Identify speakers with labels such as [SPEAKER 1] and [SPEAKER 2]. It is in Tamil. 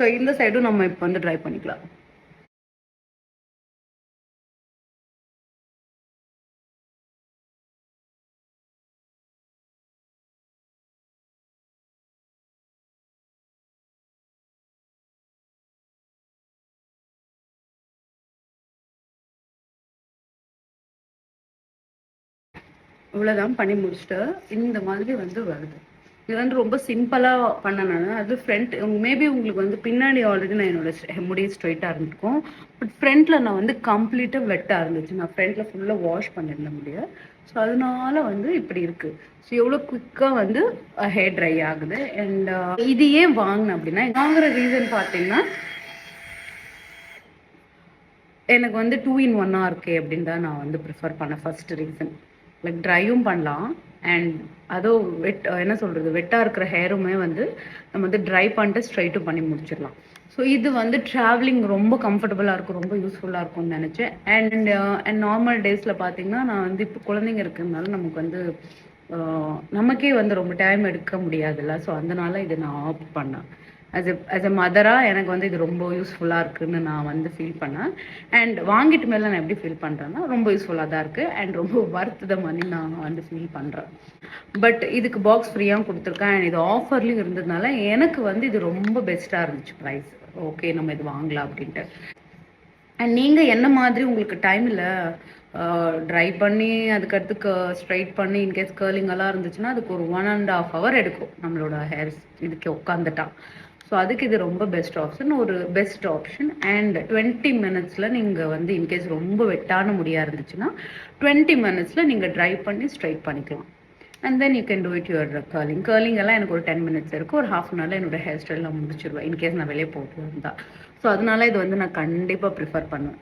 [SPEAKER 1] ஸோ இந்த சைடும் நம்ம இப்போ வந்து ட்ரை பண்ணிக்கலாம். இவ்வளோதான் பண்ணி முடிச்சுட்டு இந்த மாதிரி வந்து வருது. இது வந்து ரொம்ப சிம்பிளாக பண்ணனால அது ஃப்ரண்ட் மேபி உங்களுக்கு வந்து பின்னாடி ஆல்ரெடி நான் என்னோட முடி ஸ்ட்ரைட்டாக இருந்திருக்கும். பட் ஃப்ரண்ட்டில் நான் வந்து கம்ப்ளீட்டாக வெட்டாக இருந்துச்சு. நான் ஃப்ரண்ட்டில் ஃபுல்லாக வாஷ் பண்ணியிருந்த முடிய. ஸோ அதனால வந்து இப்படி இருக்குது. ஸோ எவ்வளோ குயிக்காக வந்து ஹேர் ட்ரை ஆகுது. அண்ட் இது ஏன் வாங்கினேன் அப்படின்னா, வாங்குற ரீசன் பார்த்தீங்கன்னா எனக்கு வந்து 2 in 1 இருக்கே அப்படின்னு தான் நான் வந்து ப்ரிஃபர் பண்ணேன். ஃபர்ஸ்ட் ரீசன் லைக் ட்ரையும் பண்ணலாம் அண்ட் அதுவும் என்ன சொல்கிறது, வெட்டாக இருக்கிற ஹேருமே வந்து நம்ம வந்து ட்ரை பண்ணிட்டு ஸ்ட்ரைட்டும் பண்ணி முடிச்சிடலாம். ஸோ இது வந்து ட்ராவலிங் ரொம்ப கம்ஃபர்டபுளாக இருக்கும், ரொம்ப யூஸ்ஃபுல்லாக இருக்கும்னு நினச்சேன். அண்ட் நார்மல் டேஸில் பார்த்தீங்கன்னா நான் வந்து இப்போ குழந்தைங்க இருக்கிறதுனால நமக்கு வந்து நமக்கே வந்து ரொம்ப டைம் எடுக்க முடியாதுல்ல. ஸோ அதனால இதை நான் ஆப்ட் பண்ணேன். as a மதராக எனக்கு வந்து இது ரொம்ப யூஸ்ஃபுல்லாக இருக்குதுன்னு நான் வந்து ஃபீல் பண்ணேன். அண்ட் வாங்கிட்டு மேலே நான் எப்படி ஃபீல் பண்ணுறேன்னா ரொம்ப யூஸ்ஃபுல்லாக தான் இருக்குது அண்ட் ரொம்ப ஒர்த் த மணி நான் வந்து ஃபீல் பண்ணுறேன். பட் இதுக்கு பாக்ஸ் ஃப்ரீயாக கொடுத்துருக்கேன் அண்ட் இது ஆஃபர்லேயும் இருந்ததுனால எனக்கு வந்து இது ரொம்ப பெஸ்ட்டாக இருந்துச்சு ப்ரைஸ். ஓகே நம்ம இது வாங்கலாம் அப்படின்ட்டு. அண்ட் நீங்கள் என்ன மாதிரி உங்களுக்கு டைம் இல்லை ட்ரை பண்ணி அதுக்கடுத்து ஸ்ட்ரைட் பண்ணி இன்கேஸ் கேர்லிங் எல்லாம் இருந்துச்சுன்னா அதுக்கு ஒரு 1.5 hour எடுக்கும் நம்மளோட ஹேர்ஸ் இதுக்கு உட்காந்துட்டா. ஸோ அதுக்கு இது ரொம்ப பெஸ்ட் ஆப்ஷன். அண்ட் 20 minutesல நீங்கள் வந்து இன்கேஸ் ரொம்ப வெட்டான முடியாக இருந்துச்சுன்னா 20 minutesல நீங்கள் ட்ரை பண்ணி ஸ்ட்ரைட் பண்ணிக்கலாம். And then you can do it your curling எல்லாம் எனக்கு ஒரு 10 minutes இருக்குது. ஒரு ½ hour என்னோட ஹேர் ஸ்டைல் நான் முடிச்சிடுவேன் இன்கேஸ் நான் வெளியே போட்டு இருந்தால். ஸோ அதனால இது வந்து நான் கண்டிப்பாக ப்ரிஃபர் பண்ணுவேன்.